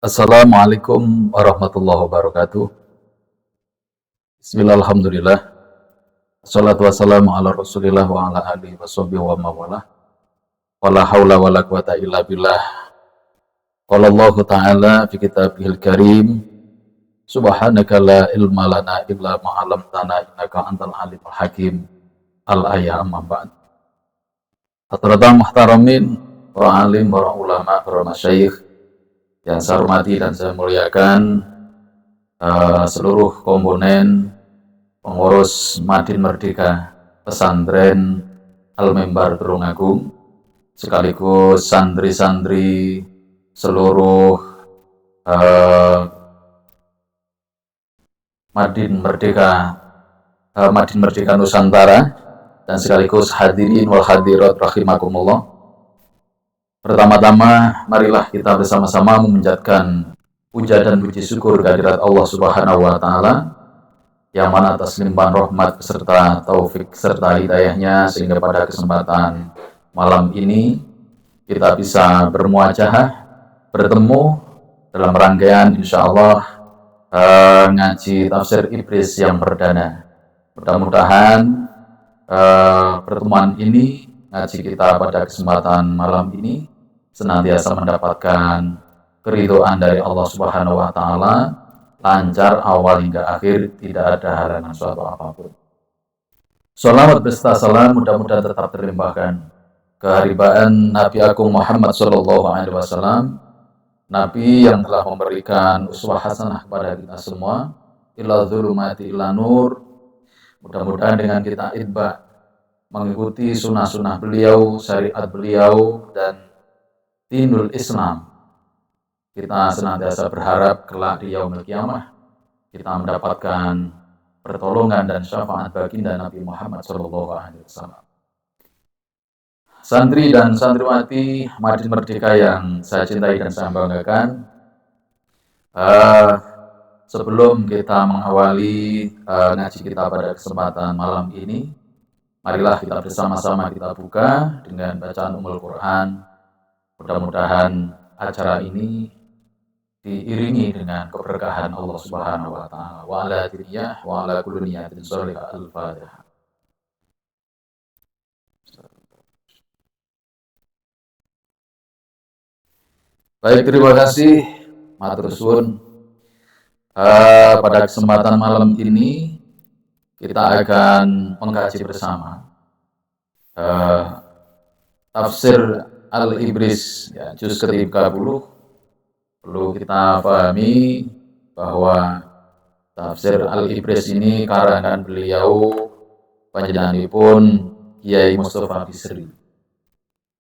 Assalamualaikum warahmatullahi wabarakatuh. Bismillah, alhamdulillah. Assalatu wassalamu ala rasulillah wa ala alihi wa sahbihi wa mawalah. Wala hawla wala quwata illa billah. Qala Allah ta'ala fi kitabihil karim. Subhanaka la ilma lana illa ma'alamtana innaka antal alimul hakim. Al-ayah amma ba'd. Hadratan muhtaramin, para alim, para ulama, para masyayikh yang saya hormati dan saya muliakan, seluruh komponen pengurus Madin Merdeka Pesantren Al-Mimbar Tulungagung, sekaligus santri-santri seluruh Madin Merdeka Nusantara, dan sekaligus hadirin wal hadirat rahimakumullah. Pertama-tama, marilah kita bersama-sama memanjatkan puja dan puji syukur kehadirat Allah Subhanahu wa Ta'ala, yang mana atas limpahan rahmat beserta taufik serta hidayahnya, sehingga pada kesempatan malam ini kita bisa bermuajahah, bertemu dalam rangkaian insyaallah ngaji tafsir Ibris yang perdana. Mudah-mudahan pertemuan ini, ngaji kita pada kesempatan malam ini, senantiasa mendapatkan keridhaan dari Allah Subhanahu wa Ta'ala, lancar awal hingga akhir, tidak ada halangan suatu apapun. Salawat beserta salam mudah-mudahan tetap terlimpahkan keharibaan Nabi Agung Muhammad Sallallahu Alaihi Wasallam, Nabi yang telah memberikan uswah hasanah kepada kita semua, ila dzulumati ila nur. Mudah-mudahan dengan kita itba, mengikuti sunnah-sunnah beliau, syariat beliau, dan dinul Islam, kita senantiasa berharap kelak di yaumil qiyamah kita mendapatkan pertolongan dan syafaat baginda Nabi Muhammad SAW. Santri dan santriwati Madin Merdeka yang saya cintai dan saya banggakan, sebelum kita mengawali ngaji kita pada kesempatan malam ini, marilah kita bersama-sama kita buka dengan bacaan Ummul Quran. Mudah-mudahan acara ini diiringi dengan keberkahan Allah Subhanahu wa Ta'ala. Wa ala diniyah wa ala kulli niyatin sholihah. Al-Fatihah. Baik, terima kasih matur suwun. Pada kesempatan malam ini kita akan mengkaji bersama tafsir Al-Ibris, ya, juz ke-30. Perlu kita pahami bahwa tafsir Al-Ibris ini karangan beliau panjenenganipun Kiai Mustafa Bisri.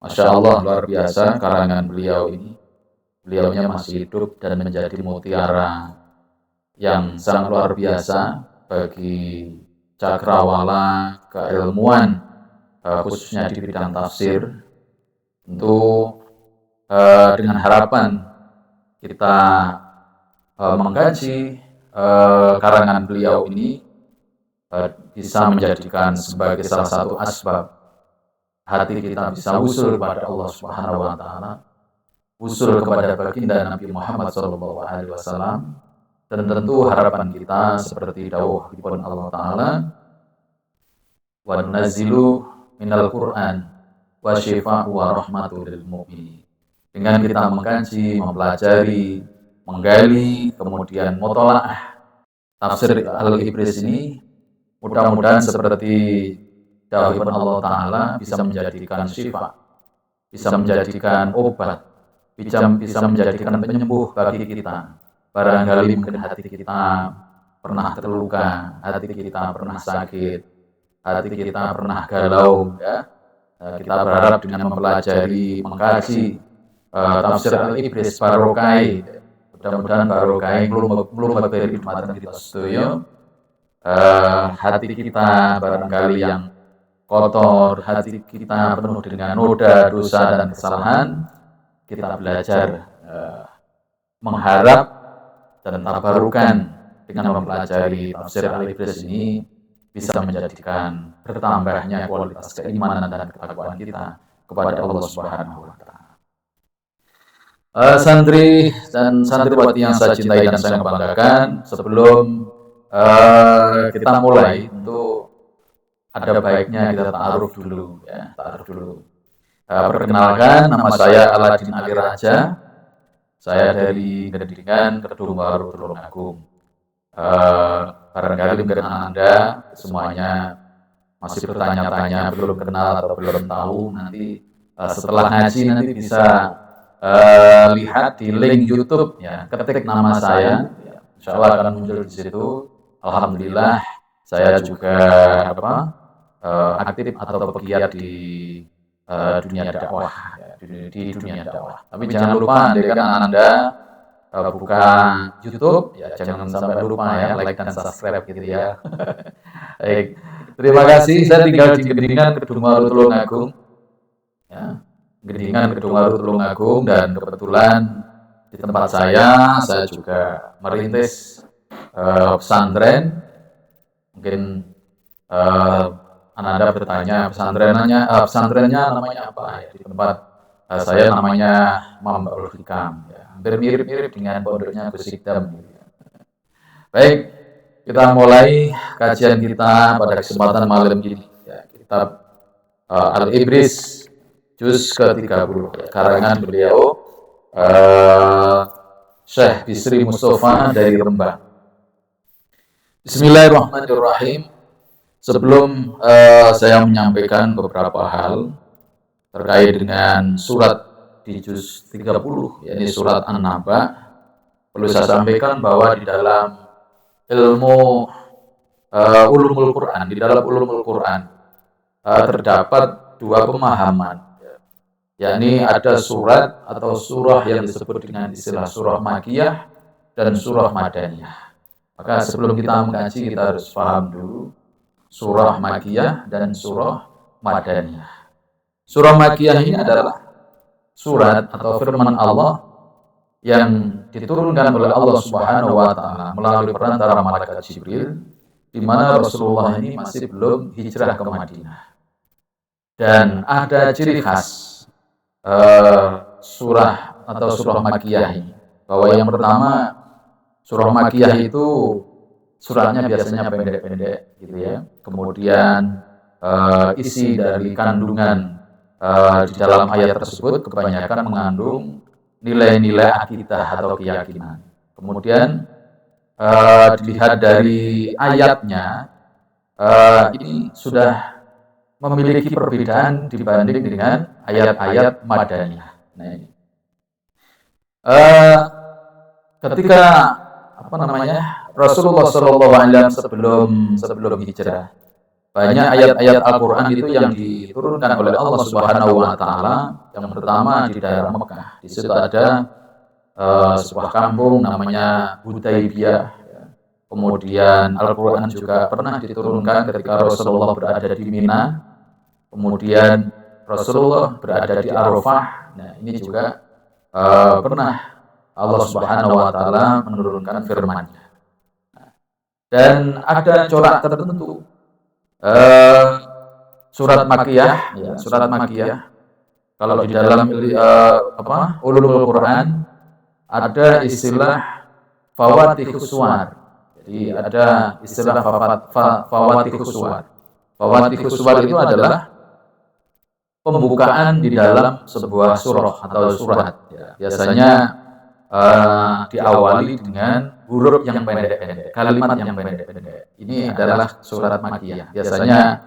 Masya Allah, luar biasa karangan beliau ini. Beliaunya masih hidup dan menjadi mutiara yang sangat luar biasa bagi cakrawala keilmuan, khususnya di bidang tafsir. Tentu dengan harapan kita mengkaji karangan beliau ini bisa menjadikan sebagai salah satu asbab hati kita bisa usul kepada Allah Subhanahu wa Ta'ala, usul kepada baginda Nabi Muhammad Sallallahu Alaihi Wasallam, dan tentu harapan kita seperti dawuh ibn Allah Ta'ala, wa nunazzilu minal Qur'an wa syifa'u wa rahmatul lil mu'minin. Dengan kita mengkaji, mempelajari, menggali, kemudian mutola'ah tafsir Al-Ibris ini, mudah-mudahan seperti dawuh ibn Allah Ta'ala bisa menjadikan syifa, bisa menjadikan obat, bisa menjadikan penyembuh bagi kita. Barangkali mungkin hati kita pernah terluka, hati kita pernah sakit, hati kita pernah galau, ya. Kita berharap dengan mempelajari, mengkaji tafsir Al-Ibris barokai, mudah-mudahan barokai belum beri hikmatan kita setuju. Hati kita barangkali yang kotor, hati kita penuh dengan noda, dosa dan kesalahan, kita belajar mengharap dan tabarukan dengan mempelajari tafsir Al-Ibris ini bisa menjadikan bertambahnya kualitas keimanan dan ketakwaan kita kepada Allah Subhanahu wa Ta'ala. Santri dan santriwati yang saya cintai dan saya banggakan, sebelum kita mulai, tentu ada baiknya kita ta'aruf dulu, ya, ta'aruf dulu. Perkenalkan, nama saya Aladin Ali Raja. Saya dari Gedingan, Kedung Waru, Tulungagung. Barangkali mungkin Anda semuanya masih bertanya-tanya, belum kenal atau belum tahu. Nanti setelah ngaji nanti bisa lihat di link YouTube, ya, ketik nama saya, ya, insya Allah akan muncul di situ. Alhamdulillah saya juga aktif atau pegiat di dunia dakwah, ya, di dunia dakwah. Tapi jangan lupa, andai kan Anda buka YouTube, ya jangan sampai lupa ya like dan subscribe gitu ya. Baik, terima kasih. Saya tinggal di Gedingan, Kedung Waru, Tulungagung. Ya, Gedingan, Kedung Waru, Tulungagung, dan kebetulan di tempat saya juga merintis pesantren. Mungkin Anda bertanya pesantrennya namanya apa, ya? Di tempat saya namanya Mambaul Hikam, ya. Hampir mirip-mirip dengan pondoknya Gus Hikam. Baik, kita mulai kajian kita pada kesempatan malam ini, ya, kitab Al-Ibris juz ke-30, karangan beliau Syekh Bisri Mustafa dari Rembang. Bismillahirrahmanirrahim. Sebelum saya menyampaikan beberapa hal terkait dengan surat di juz 30, yakni surat An-Naba, perlu saya sampaikan bahwa di dalam ilmu ulumul Quran, di dalam ulumul Quran terdapat dua pemahaman, yakni ada surat atau surah yang disebut dengan istilah surah Makkiyah dan surah Madaniyah. Maka sebelum kita mengkaji, kita harus paham dulu surah Makkiyah dan surah Madaniyah. Surah Makkiyah ini adalah surat atau firman Allah yang diturunkan oleh Allah Subhanahu wa taala melalui perantara malaikat Jibril, di mana Rasulullah ini masih belum hijrah ke Madinah. Dan ada ciri khas surah atau surah Makkiyah ini, bahwa yang pertama, surah Makkiyah itu suratnya biasanya pendek-pendek gitu ya. Kemudian isi dari kandungan di dalam ayat tersebut kebanyakan mengandung nilai-nilai akidah atau keyakinan. Kemudian dilihat dari ayatnya, ini sudah memiliki perbedaan dibanding dengan ayat-ayat Madaniyah. Nah, ini. Ketika Rasulullah SAW sebelum hijrah, banyak ayat-ayat Al-Quran itu yang diturunkan oleh Allah Subhanahu wa taala. Yang pertama di daerah Mekah. Di situ ada sebuah kampung namanya Hudaybiyah. Kemudian Al-Quran juga pernah diturunkan ketika Rasulullah berada di Mina. Kemudian Rasulullah berada di Arafah. Nah, ini juga pernah Allah Subhanahu wa taala menurunkan firman-Nya. Dan ada corak tertentu surat Makkiyah, ya, surat Makkiyah. Kalau di dalam ulumul Quran ada istilah fawatihus suwar. Jadi ada istilah fawatihus suwar. Fawatihus suwar itu adalah pembukaan di dalam sebuah surah atau surat. Ya, biasanya diawali dengan huruf yang pendek-pendek, kalimat yang pendek-pendek. Ini adalah surat Makkiyah. Biasanya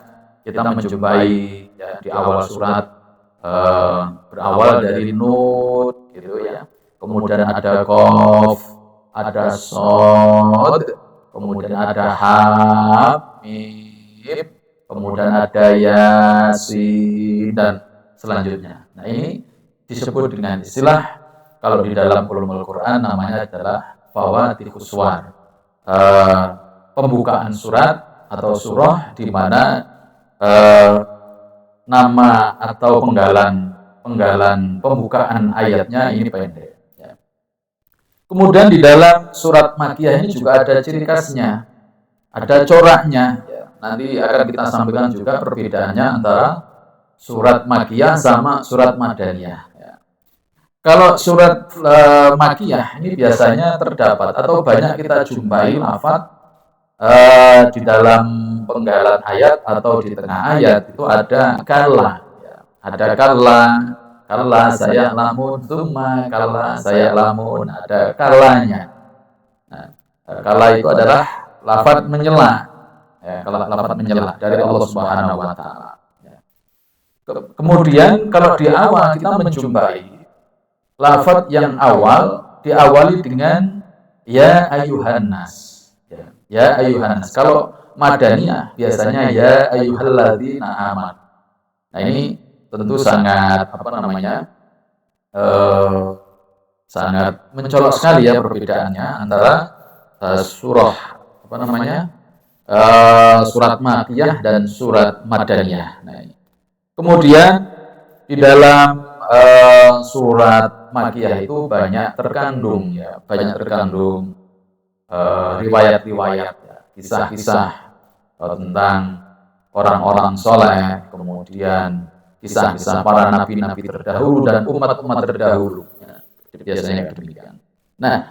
kita menjumpai, ya, di awal surat berawal dari Nun, gitu ya. Kemudian ada Qaf, ada Shad, kemudian ada Hamim, kemudian ada Yasin, dan selanjutnya. Nah, ini disebut dengan istilah, kalau di dalam ulumul Quran namanya adalah fawatihus suwar, pembukaan surat atau surah di mana nama atau penggalan pembukaan ayatnya ini pendek. Ya. Kemudian di dalam surat Makkiyah ini juga ada ciri khasnya, ada coraknya. Ya. Nanti akan kita sampaikan juga perbedaannya antara surat Makkiyah sama surat Madaniyah. Ya. Kalau surat Makiyah ini biasanya terdapat atau banyak kita jumpai lafaz di dalam penggalan ayat atau di tengah ayat itu ada kalla, ya. Ada kalla, kalla saya lamun, tsumma kalla saya lamun, ada kallanya. Nah, kalla itu adalah lafaz menyela, ya, lafaz menyela dari Allah Subhanahu wa taala. Ya. Kemudian kalau di awal kita menjumpai lafaz yang awal diawali dengan ya ayuhan nas. Ya ayuhan nas. Kalau madaniyah biasanya ya ayyuhalladzina amanu. Nah, ini tentu sangat sangat mencolok sekali ya perbedaannya antara surah surat Makiyah dan surat Madaniyah. Nah, kemudian di dalam surat Makiyah itu banyak terkandung riwayat-riwayat, ya, kisah-kisah tentang orang-orang soleh, kemudian kisah-kisah para nabi-nabi terdahulu dan umat-umat terdahulu. Ya, biasanya demikian. Nah,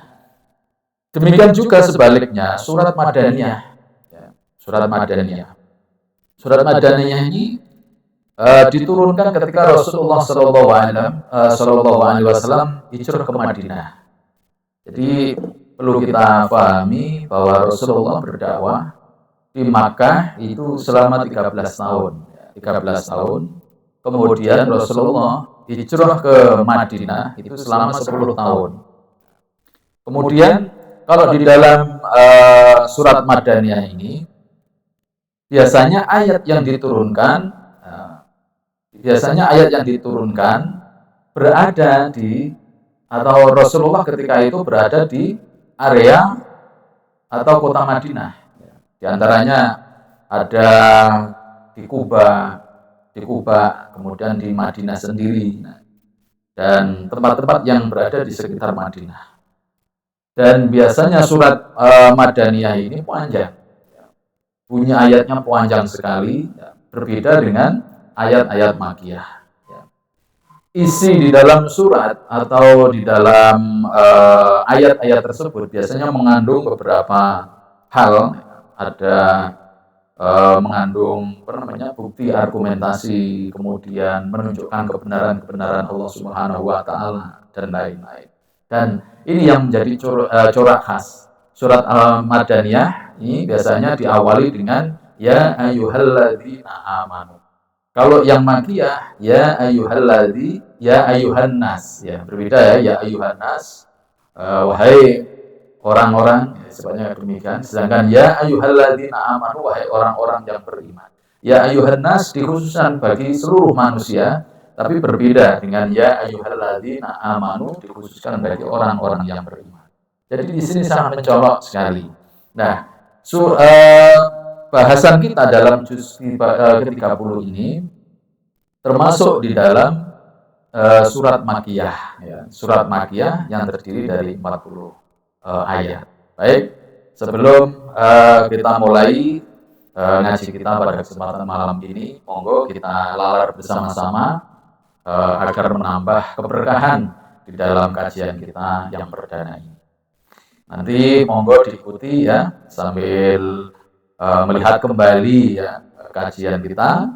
demikian juga sebaliknya surat Madaniyah. Ya, surat Madaniyah. Surat Madaniyah ini diturunkan ketika Rasulullah Shallallahu Alaihi Wasallam hijrah ke Madinah. Jadi perlu kita pahami bahwa Rasulullah berdakwah di Makkah itu selama 13 tahun. 13 tahun. Kemudian Rasulullah hijrah ke Madinah itu selama 10 tahun. Kemudian kalau di dalam surat Madaniyah ini biasanya ayat yang diturunkan berada di atau Rasulullah ketika itu berada di area atau kota Madinah. Di antaranya ada di Kuba, kemudian di Madinah sendiri, dan tempat-tempat yang berada di sekitar Madinah. Dan biasanya surat Madaniyah ini panjang, bunyi ayatnya panjang sekali, berbeda dengan ayat-ayat Makiyah. Isi di dalam surat atau di dalam ayat-ayat tersebut biasanya mengandung beberapa hal, ada mengandung bukti argumentasi, kemudian menunjukkan kebenaran Allah Subhanahu wa taala dan lain-lain. Dan ini yang menjadi corak khas surat Al-Madaniyah. Ini biasanya diawali dengan ya ayyuhalladzina amanu. Kalau yang Makiyah ya ayyuhan nas, ya berbeda ya ayyuhan nas, wahai orang-orang, ya, sebenarnya demikian. Sedangkan ya ayyuhalladzina amanu, wahai orang-orang yang beriman. Ya ayyuhan nas dikhususkan bagi seluruh manusia, tapi berbeda dengan ya ayyuhalladzina amanu dikhususkan bagi orang-orang yang beriman. Jadi di sini sangat mencolok sekali. Nah, bahasan kita dalam juz ke-30 ini termasuk di dalam surat Makiyah, ya. Surat Makiyah yang terdiri dari 40 ayat. Baik, sebelum kita mulai ngaji kita pada kesempatan malam ini, monggo kita lalar bersama-sama agar menambah keberkahan di dalam kajian kita yang perdana ini. Nanti monggo diikuti ya sambil melihat kembali ya kajian kita,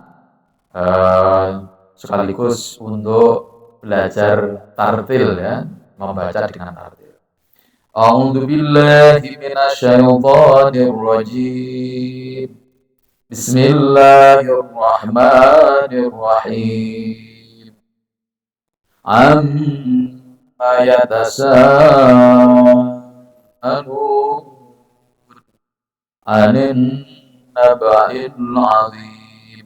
sekaligus untuk belajar tartil ya, membaca dengan tartil. A'udzu billahi minasyaitonir rajim. Bismillahirrahmanirrahim. Amma yatasaalun anin naba'il 'azim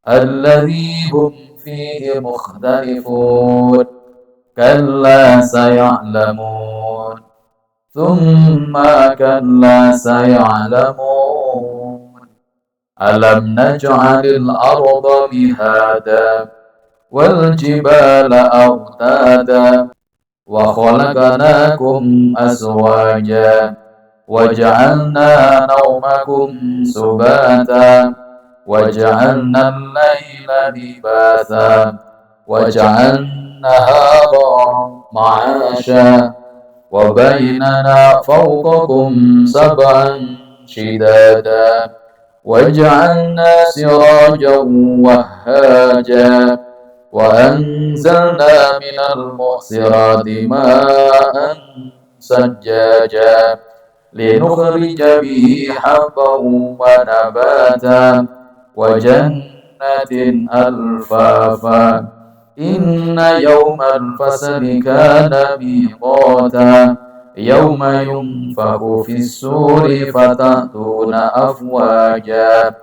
alladzi hum fihi mukhtalifun kalla saya'lamun thumma kalla saya'lamun alam naj'alil arda mihada wal jibala awtada wa khalaqnakum azwaja وجعلنا نومكم سباتا وجعلنا الليل لباسا وجعلنا النهار معاشا وبيننا فوقكم سبعا شدادا وجعلنا سراجا وهاجا وأنزلنا من المعصرات ماء سجاجا لنخرج به حبا ونباتا وجنات ألفافا إن يوم الفصل كان ميقاتا يوم ينفخ في السور فتأتون أفواجا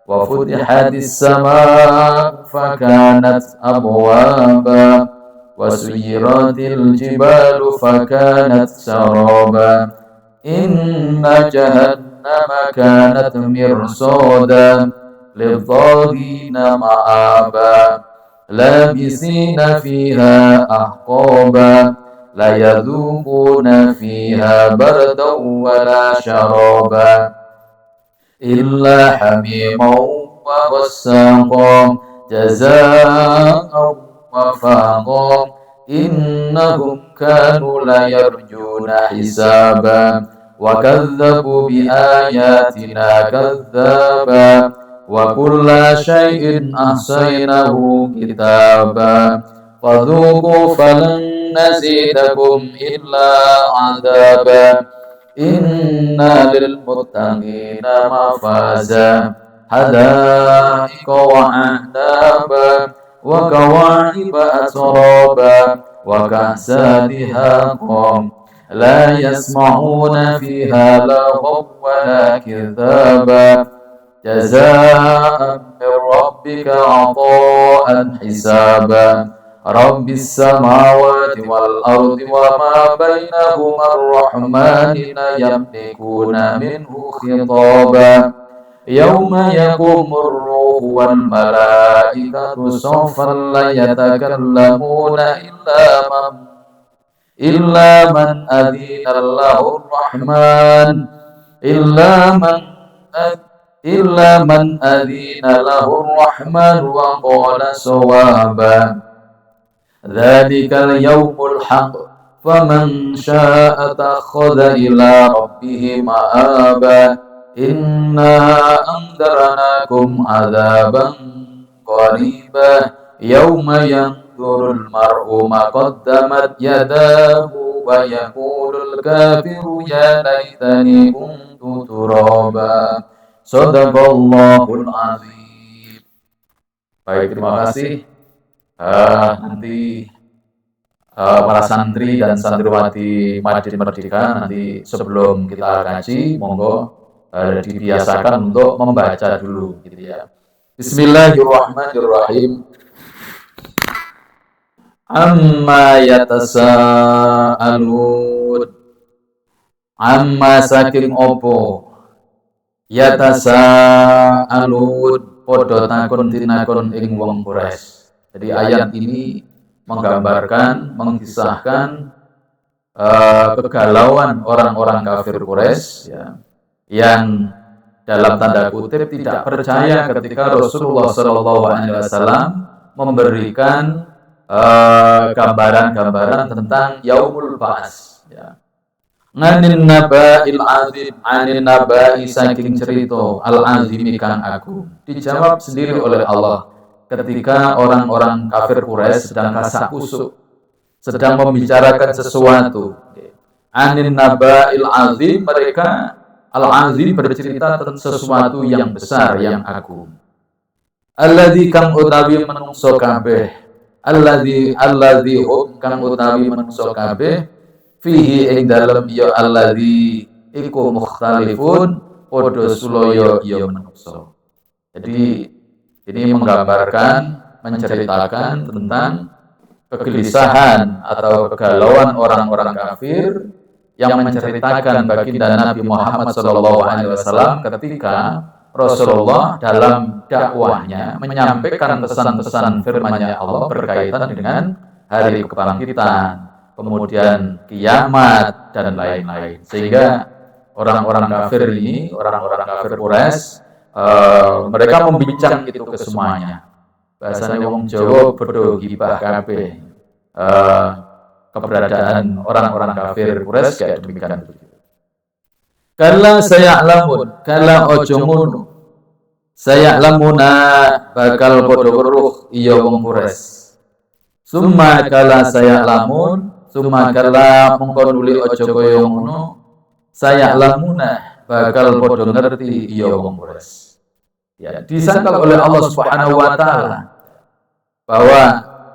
وفتحت السماء فكانت أبوابا وسيرت الجبال فكانت سرابا إن جهنم كانت مرصادا للطاغين مآبا لابسين فيها أحقابا لا يذوقون فيها بردا ولا شرابا إلا حميما وغساقا جزاء وفاقا إنهم كانوا لا يرجون حسابا وكذبوا بآياتنا كذابا وكل شيء أحصيناه كتابا فذوقوا فلن نزيدكم إلا عذابا إن للمتقين مفازا حدائق وأعنابا وكواعب أترابا وكأسا دهاقا لا يسمعون فيها لغوا ولا كذابا جزاء من ربك عطاء حسابا رب السماوات والأرض وما بينهما الرحمن لا يملكون منه خطابا يوم يقوم الروح والملائكة صفا لا يتكلمون إلا من أذن له الرحمن إلا من أذن له الرحمن وقال صوابا ذلك اليوم الحق فمن شاء اتخذ إلى ربه مآبا إنا أنذرناكم عذابا قريبا يوم ينظر المرء ما قدمت يداه ويقول الكافر يا ليتني كنت ترابا Sadaqallahul azim. Baik, terima kasih. Nanti para santri dan santriwati Madin Merdeka nanti sebelum kita kaji, monggo dibiasakan untuk membaca dulu, gitu ya. Bismillahirrahmanirrahim. Amma yatasa'alun. Amma saking opo. Yatasa'alun podo takon tinakon ing wong Quraisy. Jadi ayat ini menggambarkan, mengisahkan kegalauan orang-orang kafir Quraisy ya, yang dalam tanda kutip tidak percaya ketika Rasulullah SAW memberikan gambaran-gambaran tentang Yaumul Ba'ats ya. Nganin naba'il azim, anin naba'i saking cerita al-azimi kang agung. Dijawab sendiri oleh Allah ketika orang-orang kafir Quraisy sedang kasak kusuk, sedang membicarakan sesuatu. Anin naba'il azim, mereka al-azim bercerita tentang sesuatu yang besar, yang agung. Alladzi kang utawi manungsa kabeh, alladzi kang utawi manungsa kabeh fihi ing dalem ya alladzi iku mukhtalifun padha sulaya ya manungsa. Jadi ini menggambarkan, menceritakan tentang kegelisahan atau kegalauan orang-orang kafir yang menceritakan baginda Nabi Muhammad SAW ketika Rasulullah dalam dakwahnya menyampaikan pesan-pesan firman-Nya Allah berkaitan dengan hari kebangkitan, kemudian kiamat dan lain-lain. Sehingga orang-orang kafir ini, orang-orang kafir Quraisy, mereka membincang itu ke semuanya. Bahasanya wong Jawa bodo gibah kabeh. keberadaan orang-orang kafir Quraisy kayak demikian. Kala saya'lamun, kala ojo ngono. Saya'lamuna bakal padha weruh iya wong Quraisy. Summa kala saya'lamun, summa kala mongko nuli ojo kaya ngono. Saya'lamuna bakal padha ngerti iya wong Quraisy. Ya, disangkal oleh Allah Subhanahu wa taala bahwa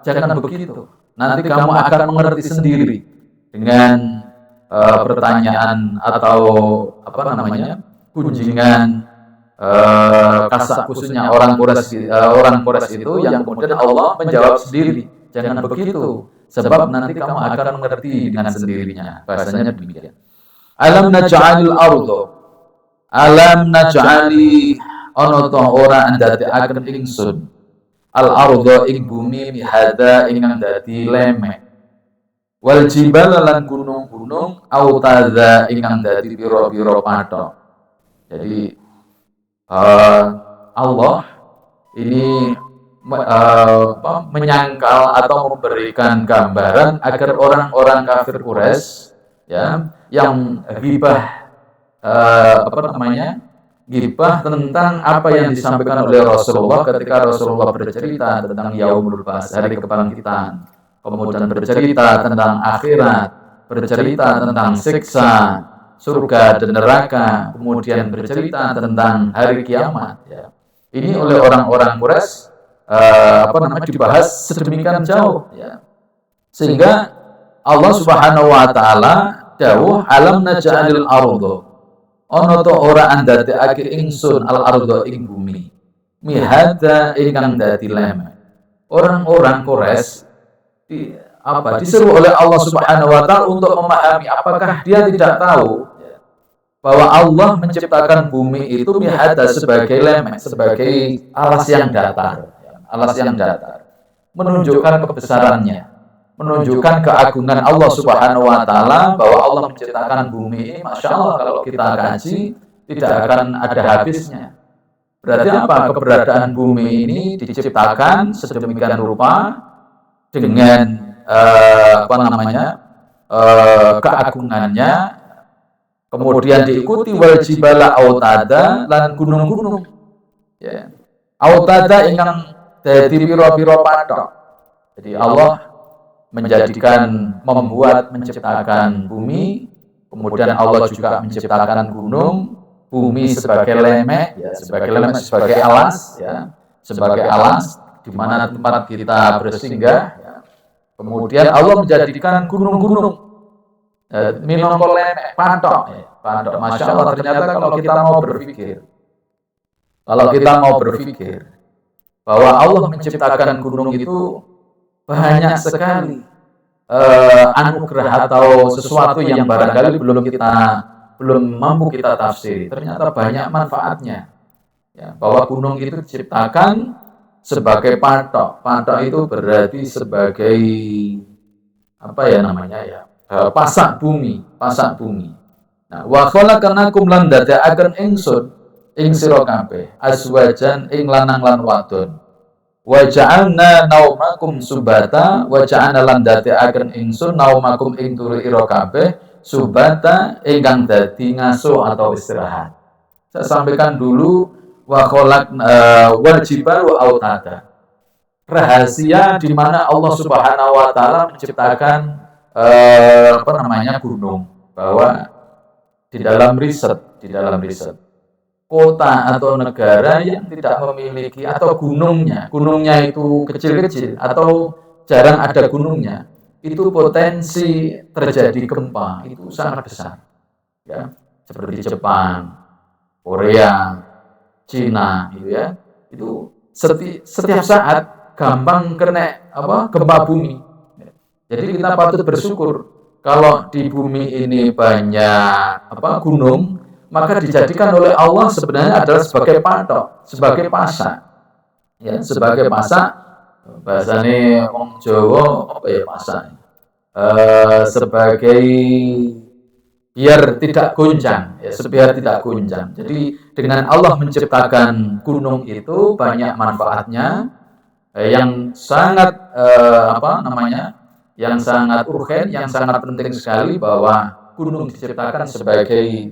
jangan begitu. Nanti kamu akan mengerti sendiri dengan pertanyaan atau kunjingan kasak kusuknya orang Quraisy itu yang kemudian Allah menjawab sendiri, jangan begitu sebab nanti kamu akan mengerti dengan sendirinya. Bahasanya demikian. Alam naj'ali ana ta ora andadekaken ingsun al-ardha ing bumi mihada ingkang dadi lemek, wal jibala lan gunung-gunung autaza ingkang dadi pira-pira pathok. Jadi Allah ini menyangkal atau memberikan gambaran agar orang-orang kafir Quraisy ya yang ghibah ghibah tentang apa yang disampaikan oleh Rasulullah ketika Rasulullah bercerita tentang Yaumul Ba'ts, hari kebangkitan, kemudian bercerita tentang akhirat, bercerita tentang siksa, surga dan neraka, kemudian bercerita tentang hari kiamat. Ya. Ini oleh orang-orang Quraisy dibahas sedemikian jauh, ya. Sehingga Allah Subhanahu wa taala dawuh alam naj'alil ardha ono to ora andadekake ingsun al ardha ing bumi mihada ingkang dadi lemek. Orang-orang Quraisy disuruh oleh Allah Subhanahu wa taala untuk memahami, apakah dia tidak tahu bahwa Allah menciptakan bumi itu mihada sebagai lemek, sebagai alas yang datar, menunjukkan kebesarannya, menunjukkan keagungan Allah Subhanahu wa taala, bahwa Allah menciptakan bumi ini, Masya Allah, kalau kita kaji tidak akan ada habisnya. Berarti apa? Keberadaan bumi ini diciptakan sedemikian rupa dengan keagungannya, kemudian diikuti wal jibala autada lan gunung-gunung. Ya. Autada ingkang dadi pira-pira pathok. Jadi Allah menciptakan bumi, kemudian Allah juga menciptakan gunung, bumi sebagai lemek, ya, sebagai alas, ya, sebagai alas di mana tempat kita bersinggah. Ya. Kemudian Allah menjadikan gunung-gunung minangka lemek, pathok. Masya Allah, ternyata kalau kita mau berpikir bahwa Allah menciptakan gunung itu banyak sekali anugerah atau sesuatu yang barangkali belum mampu kita tafsiri. Ternyata banyak manfaatnya. Ya, bahwa gunung itu diciptakan sebagai pathok. Pathok itu berarti sebagai pasak bumi. Nah, wa khalaqnakum lan dadekaken ingsun ing sira kabeh aswajan ing lanang lan wadon. Wa ja'alna naumakum subata, wa ja'alna lan dadekaken ingsun naumakum ing turu ira kabeh subata ingkang dadi ngaso atau istirahat. Saya sampaikan dulu wa khalaq wal jibalu autada. Rahasia di mana Allah Subhanahu wa taala menciptakan gunung, bahwa di dalam riset kota atau negara yang tidak memiliki atau gunungnya itu kecil-kecil atau jarang ada gunungnya, itu potensi terjadi gempa itu sangat besar, ya, seperti Jepang, Korea, Cina, gitu ya, itu setiap saat gampang kena gempa bumi. Jadi kita patut bersyukur kalau di bumi ini banyak gunung, maka dijadikan oleh Allah sebenarnya adalah sebagai pathok, sebagai pasak. Ya, sebagai pasak, bahasane wong Jawa pasak. Sebagai biar tidak goncang, ya, biar tidak goncang. Jadi dengan Allah menciptakan gunung itu banyak manfaatnya yang sangat yang sangat urgen, yang sangat penting sekali bahwa gunung diciptakan sebagai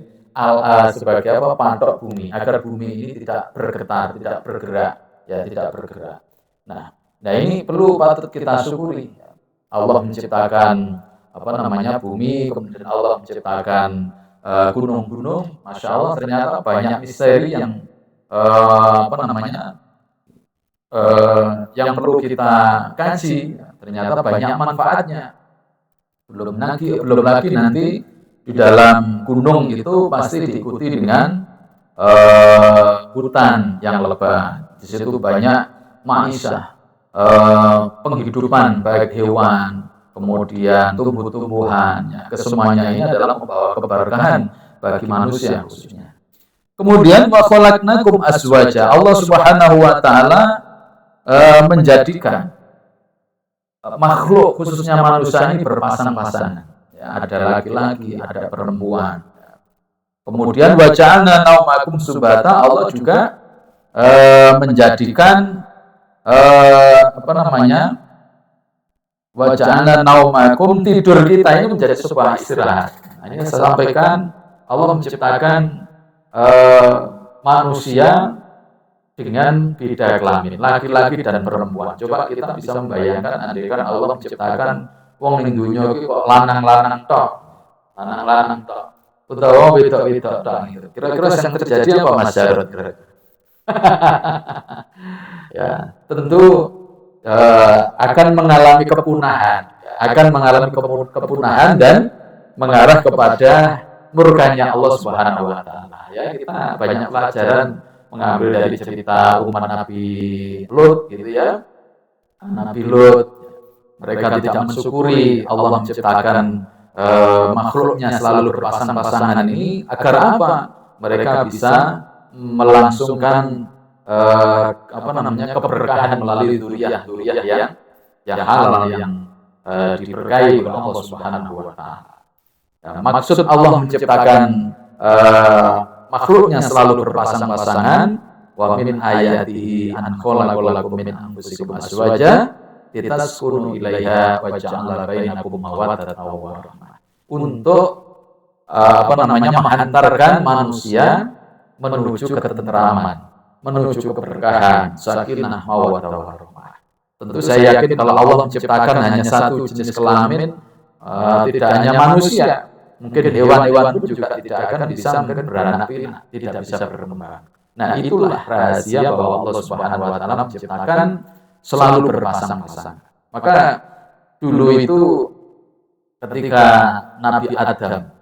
sebagai apa, pantok bumi, agar bumi ini tidak bergetar, tidak bergerak, ya tidak bergerak. Nah ini perlu patut kita syukuri. Allah menciptakan apa namanya bumi, kemudian Allah menciptakan gunung-gunung. Masya Allah, ternyata banyak misteri yang apa namanya yang perlu kita kaji. Ternyata banyak manfaatnya. Belum lagi nanti di dalam gunung itu pasti diikuti dengan hutan yang lebat. Di situ banyak maisha, penghidupan baik hewan, kemudian tumbuh-tumbuhan. Ya, kesemuanya ini adalah membawa keberkahan bagi manusia khususnya. Kemudian wa khalaqnakum azwaja. Allah Subhanahu wa taala menjadikan makhluk khususnya manusia ini berpasang-pasangan. Ya, ada laki-laki, ada perempuan. Kemudian wa ja'alna naumakum subata. Allah juga menjadikan apa namanya? Wa ja'alna naumakum, tidur kita ini menjadi sebuah istirahat. Nah, ini saya sampaikan, Allah menciptakan manusia dengan beda kelamin, laki-laki dan perempuan. Coba kita bisa membayangkan, andaikan Allah menciptakan wong ning dunya iki kok lanang-lanang tok. Lanang-lanang tok. Utawa wedok-wedok tok gitu. Kira-kira yang terjadi apa Mas Jarod? Ya, tentu akan mengalami kepunahan, dan mengarah kepada murkanya Allah Subhanahu wa taala. Ya, kita banyak pelajaran mengambil dari cerita umat Nabi Lut gitu ya. Nabi Lut, mereka tidak mensyukuri Allah menciptakan makhluknya selalu berpasang-pasangan ini agar apa? Mereka bisa melangsungkan apa namanya keberkahan melalui zuriyah yang halal, yang diberkahi oleh Allah Subhanahu wa taala. Ya, maksud Allah menciptakan makhluknya selalu berpasang-pasangan, wa min ayatihi an khalaqalakum min anfusikum azwaja litaskunu ilaiha wa ja'ala bainakum mawaddatan wa rahmah. Untuk apa namanya menghantarkan manusia menuju ketentraman, menuju keberkahan, sakinah, mawaddah warahmah. Tentu saya yakin kalau Allah menciptakan hanya satu jenis kelamin, tidak hanya manusia, mungkin hewan-hewan pun juga tidak akan bisa beranak pinak, tidak bisa berkembang. Nah, itulah rahasia bahwa Allah Subhanahu wa taala menciptakan selalu berpasang-pasang. Maka dulu itu ketika Nabi Adam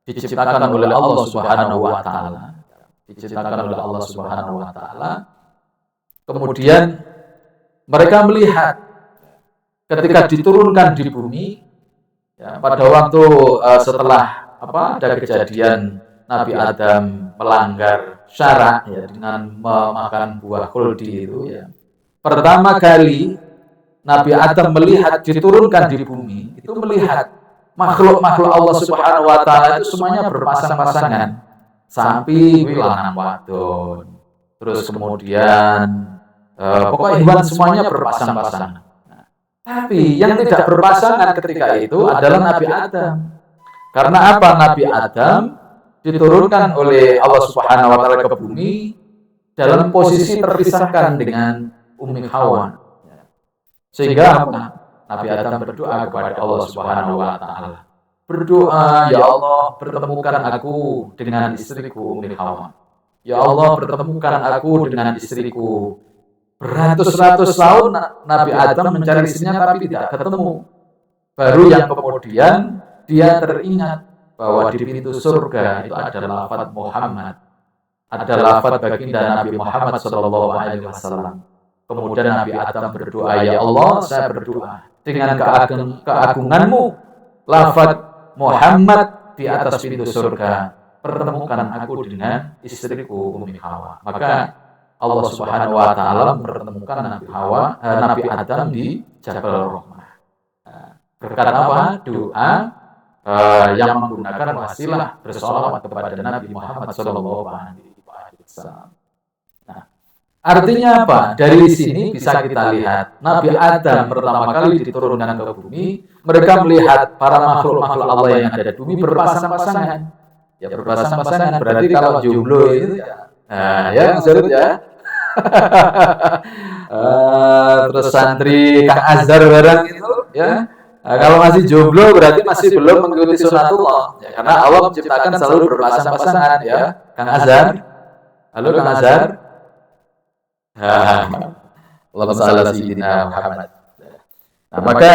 diciptakan oleh Allah Subhanahu wa taala, kemudian mereka melihat ketika diturunkan di bumi, ya, pada waktu setelah ada kejadian Nabi Adam melanggar syarak ya dengan memakan buah khuldi itu ya. Pertama kali Nabi Adam melihat diturunkan di bumi, itu melihat makhluk-makhluk Allah Subhanahu wa taala itu semuanya berpasang-pasangan. Sapi lanang wadon. Terus kemudian pokoknya hewan semuanya berpasang-pasangan. Tapi yang tidak berpasangan ketika itu adalah Nabi Adam. Karena apa? Nabi Adam diturunkan oleh Allah Subhanahu wa taala ke bumi dalam posisi terpisahkan dengan Ummi Hawa. Sehingga apa? Nabi Adam berdoa kepada Allah Subhanahu wa taala. Berdoa, ya Allah, pertemukan aku dengan istriku Ummi Hawa. Ya Allah, pertemukan aku dengan istriku. Beratus-ratus tahun Nabi Adam mencari istrinya tapi tidak ketemu. Baru yang kemudian dia teringat bahwa di pintu surga itu ada lafaz Muhammad, ada lafaz baginda Nabi Muhammad sallallahu alaihi wasallam. Kemudian Nabi Adam berdoa, ya Allah, saya berdoa dengan keagunganmu, lafaz Muhammad di atas pintu surga, pertemukan aku dengan istriku Ummi Hawa. Maka Allah Subhanahu wa taala mempertemukan Nabi Adam di Jabal Rahmah. Berkat apa? Doa yang menggunakan wasilah bersolawat kepada Nabi Muhammad sallallahu alaihi wasallam. Nah, Artinya apa? Dari sini bisa kita lihat Nabi Adam pertama kali diturunkan ke bumi, mereka melihat para makhluk-makhluk Allah yang ada di bumi berpasang-pasangan. Ya berpasang-pasangan berarti kalau jomblo itu ya, nah, ya maksud ya. Terus santri Kang Azhar barang itu ya. Nah, kalau masih jomblo berarti masih belum mengikuti sunatullah. Ya, karena Allah menciptakan selalu berpasang-pasangan ya. Kang Azhar. Halo Kang Azhar. Allahumma shalli ala sayyidina Muhammad. Nah, maka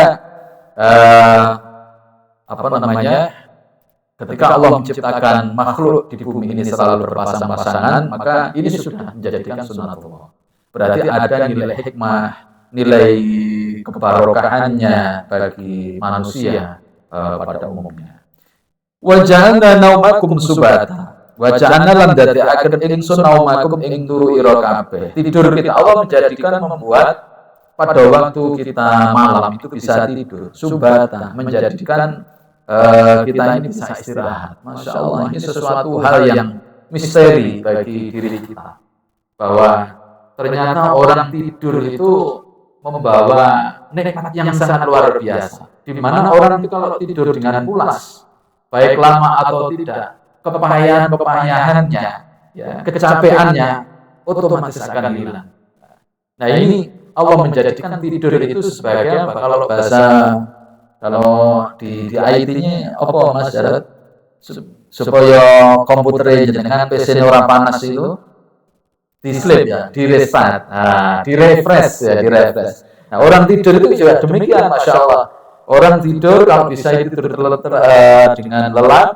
apa namanya? Ketika Allah menciptakan makhluk di bumi ini selalu berpasang-pasangan, maka ini sudah menjadikan sunatullah. Berarti ada nilai hikmah, nilai kebarokahannya bagi manusia pada umumnya. Wa ja'alna naumakum subata. Wa ja'alna lan dadekaken ingsun naumakum ing turu ira kabeh. Tidur kita Allah menjadikan membuat pada waktu kita malam itu bisa tidur. Subata menjadikan kita ini bisa istirahat. Masya Allah, ini sesuatu hal yang misteri bagi diri kita. Bahwa ternyata orang tidur itu membawa nikmat yang sangat luar biasa. Di mana orang itu kalau tidur dengan pulas, baik lama atau tidak, kepayahan-kepayahannya, ya, kecapeannya, otomatis akan hilang. Nah ini Allah menjadikan tidur itu sebagai apa? Kalau di IT-nya apa Mas Jarod? Supaya komputer jenengan PC ora panas itu di sleep ya, di restart. Nah, di refresh ya, di refresh. Nah, orang tidur itu juga demikian, Masya Allah. Orang tidur kalau bisa tidur dengan lelap,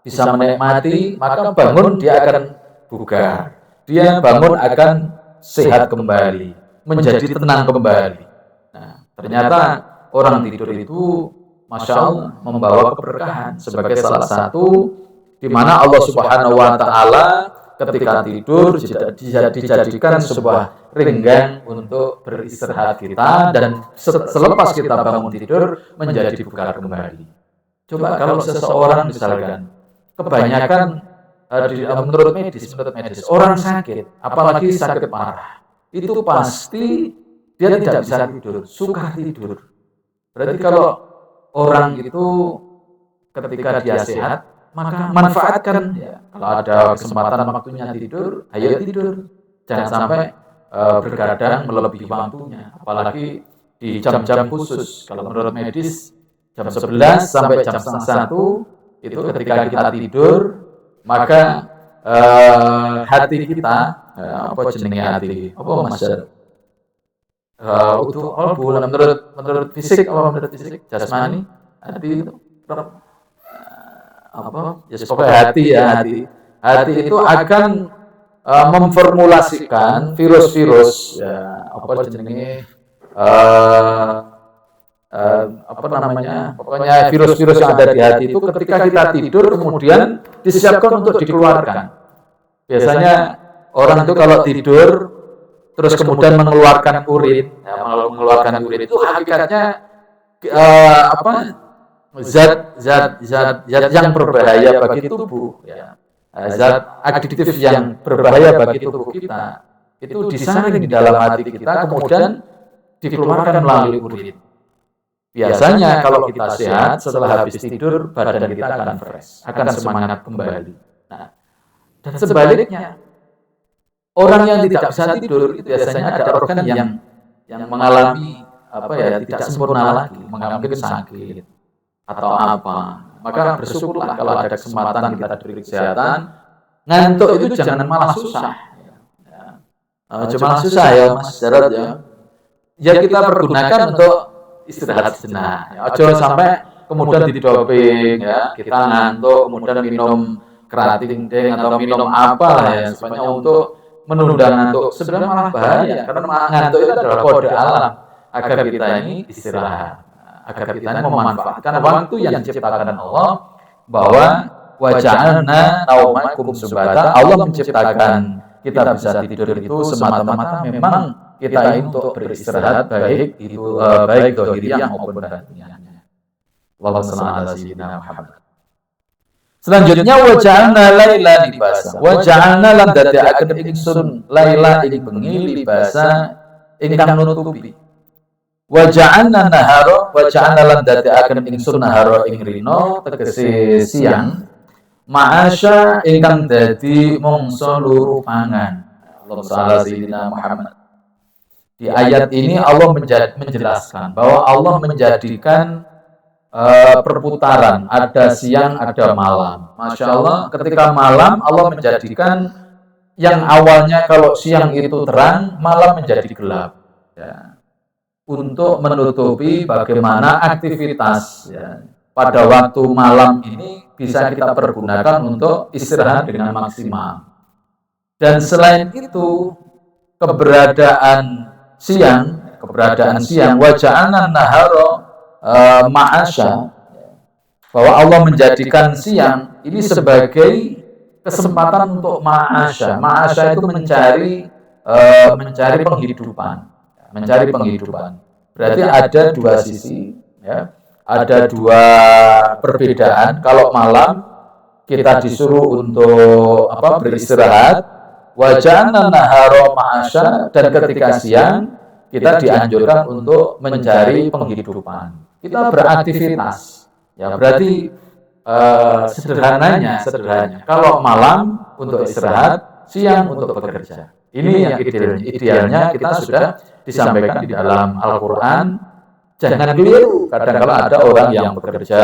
bisa menikmati, maka bangun dia akan bugar. Dia bangun akan sehat kembali, menjadi tenang kembali. Nah, ternyata orang tidur itu, Masya Allah, membawa keberkahan sebagai salah satu di mana Allah Subhanahu Wa Taala ketika tidur dijadikan sebuah ringgang untuk beristirahat kita dan selepas kita bangun tidur menjadi bugar kembali. Coba kalau seseorang misalkan kebanyakan menurut medis orang sakit, apalagi sakit parah, itu pasti dia tidak bisa tidur, suka tidur. Berarti kalau orang itu ketika dia sehat, maka manfaatkan ya. Kalau ada kesempatan waktunya tidur, ayo tidur. Jangan sampai bergadang melebihi waktunya. Apalagi di jam-jam khusus. Kalau menurut medis, jam 11 sampai jam 1 itu ketika kita tidur, maka hati kita, apa jenenge hati? Apa Mas? Untuk menurut fisik jasmani hati itu apa ya pokoknya hati itu akan memformulasikan virus-virus ya apa jenenge apa namanya pokoknya virus-virus yang ada di hati itu ketika kita tidur kemudian disiapkan untuk dikeluarkan. Biasanya orang itu kalau tidur terus kemudian mengeluarkan urin, ya, mengeluarkan urin itu hakikatnya zat yang berbahaya bagi tubuh, ya. Zat adiktif yang berbahaya bagi tubuh kita itu disaring di dalam hati kita, kemudian dikeluarkan melalui urin. Biasanya kalau kita sehat setelah habis tidur badan kita akan fresh, akan semangat kembali. Nah, dan sebaliknya orang yang tidak bisa tidur itu biasanya ada organ yang mengalami tidak sempurna lagi, mungkin sakit atau apa. Maka bersyukurlah kalau ada kesempatan kita diberi kesehatan. Ngantuk itu jangan malah susah. Cuma susah ya Mas Jarod ya. Ya kita pergunakan untuk istirahat sejenak. Ojo sampai kemudian didoping ya. Kita ngantuk kemudian minum kerating atau minum apa ya sebenarnya untuk menunda ngantuk. Sebenarnya malah bahaya karena ngantuk itu adalah kode alam agar kita ini istirahat, agar kita ini memanfaatkan waktu yang diciptakan Allah, bahwa wa ja'alna naumakum subata. Allah menciptakan kita bisa tidur itu semata-mata memang kita ini untuk beristirahat, baik itu baik zahiriyah maupun batiniyah. Allahumma shalli ala sayyidina Muhammad. Selanjutnya wa ja'alna laila libasa. Wa ja'alna lan dadekaken ingsun laila ing bengi libasa ingkang nutupi. Wa ja'alna nahara wa ja'alna lan dadekaken ingsun nahara ing rina tegese siang ma'asya ingkang dadi mangsa luru pangan. Allahumma shalli sayyidina Muhammad. Di ayat ini Allah menjelaskan bahwa Allah menjadikan perputaran, ada siang, ada malam. Masya Allah, ketika malam Allah menjadikan yang awalnya kalau siang itu terang, malam menjadi gelap. Ya. Untuk menutupi bagaimana aktivitas ya, pada waktu malam ini bisa kita pergunakan untuk istirahat dengan maksimal. Dan selain itu, keberadaan siang, waja'alna nahara ma'asya, bahwa Allah menjadikan siang ini sebagai kesempatan untuk ma'asya. Ma'asya itu mencari penghidupan. Berarti ada dua sisi, ya. Ada dua perbedaan. Kalau malam kita disuruh untuk beristirahat, waja'alna nahara ma'asya, dan ketika siang kita dianjurkan untuk mencari penghidupan. Kita beraktivitas, ya berarti sederhananya, kalau malam untuk istirahat, siang untuk bekerja. Ini yang idealnya kita sudah disampaikan di dalam Al-Quran. Jangan keliru, kadang kala ada orang yang bekerja,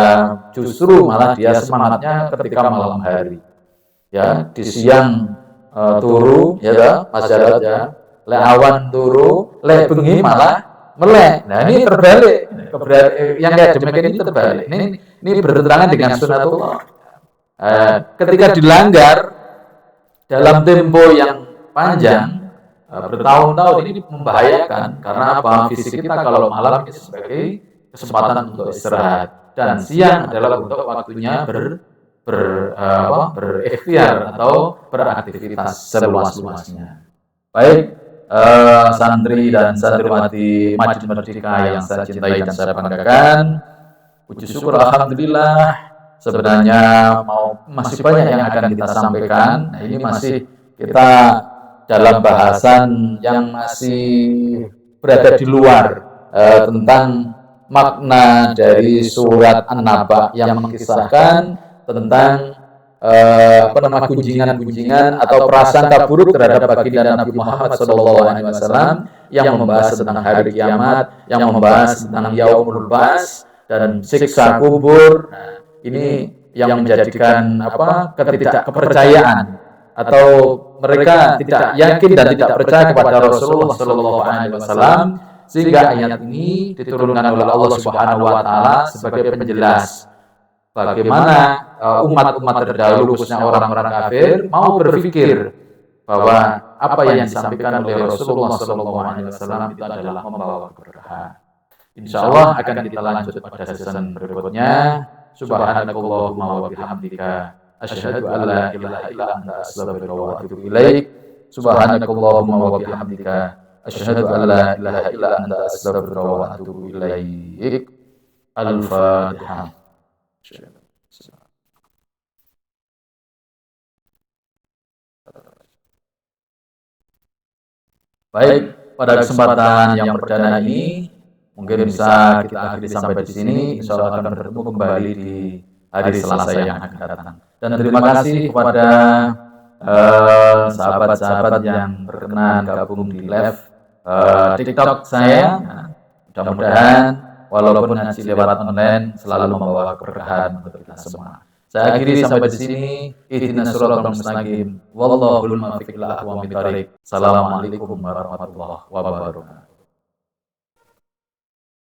justru malah dia semangatnya ketika malam hari. Ya, di siang turu, ya masyarakat ya, le awan turu, le bengi malah melek. Nah ini terbalik. Yang kayak demikian ini terbalik. Ini bertentangan dengan sunatullah. Ketika dilanggar dalam tempo yang panjang, bertahun-tahun, ini membahayakan. Karena apa? Fisik kita kalau malam itu sebagai kesempatan untuk istirahat, dan siang adalah untuk waktunya berikhtiar atau beraktivitas seluas-luasnya. Baik. Santri dan santriwati Masjid Merdeka yang saya cintai dan saya banggakan, puji syukur alhamdulillah. Sebenarnya masih banyak yang akan kita sampaikan. Nah, ini masih kita dalam bahasan yang masih berada di luar tentang makna dari surat An-Naba yang mengisahkan tentang gunjingan-gunjingan atau prasangka buruk terhadap baginda Nabi Muhammad SAW, yang membahas tentang hari kiamat, yang membahas tentang yaumul ba'ts dan siksa kubur. Nah, ini yang menjadikan ketidakpercayaan atau mereka tidak yakin dan tidak percaya kepada Rasulullah SAW, sehingga ayat ini diturunkan oleh Allah Subhanahu wa taala sebagai penjelas bagaimana umat-umat terdahulu, khususnya orang-orang kafir, mau berpikir bahwa apa yang disampaikan oleh Rasulullah SAW itu adalah membawa keberkahan. Insya Allah akan kita lanjut pada season berikutnya. Subhanakallahumma wa bihamdika asyhadu an la ilaha illa anta astaghfiruka wa atubu ilaik. Subhanakallahumma wa bihamdika asyhadu an la ilaha illa anta astaghfiruka wa atubu ilaik. Al-Fatihah. Baik, pada kesempatan yang perdana ini mungkin bisa kita akhiri sampai di sini. Insya Allah akan bertemu kembali di hari Selasa yang akan datang. Dan terima kasih kepada sahabat-sahabat yang berkenan gabung di live TikTok saya. Mudah-mudahan walaupun ngaji lewat online selalu membawa keberkahan untuk kita semua. Saya akhiri sampai di sini. Ihdinas siratal mustaqim. Wallahul muwaffiq ila aqwamit thoriq. Assalamualaikum warahmatullahi wabarakatuh.